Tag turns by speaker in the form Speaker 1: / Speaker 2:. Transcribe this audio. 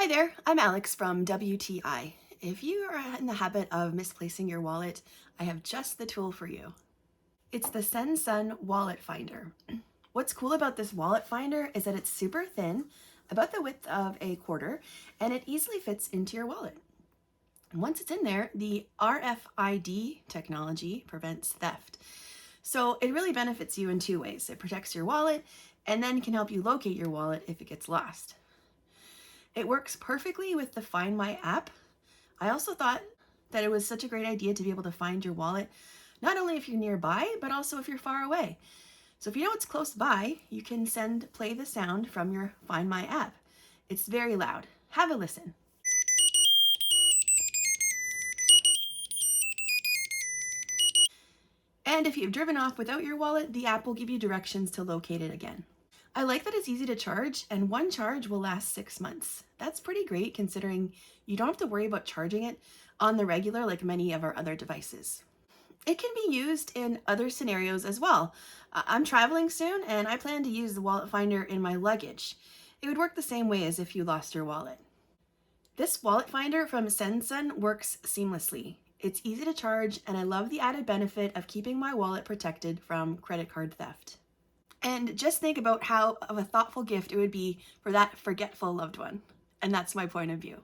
Speaker 1: Hi there, I'm Alex from WTI. If you are in the habit of misplacing your wallet, I have just the tool for you. It's the SEINXON Wallet Finder. What's cool about this wallet finder is that it's super thin, about the width of a quarter, and it easily fits into your wallet. And once it's in there, the RFID technology prevents theft. So it really benefits you in two ways. It protects your wallet and then can help you locate your wallet if it gets lost. It works perfectly with the Find My app. I also thought that it was such a great idea to be able to find your wallet, not only if you're nearby, but also if you're far away. So if you know it's close by, you can play the sound from your Find My app. It's very loud. Have a listen. And if you've driven off without your wallet, the app will give you directions to locate it again. I like that it's easy to charge, and one charge will last 6 months. That's pretty great considering you don't have to worry about charging it on the regular like many of our other devices. It can be used in other scenarios as well. I'm traveling soon and I plan to use the wallet finder in my luggage. It would work the same way as if you lost your wallet. This wallet finder from SEINXON works seamlessly. It's easy to charge, and I love the added benefit of keeping my wallet protected from credit card theft. And just think about how of a thoughtful gift it would be for that forgetful loved one. And that's my point of view.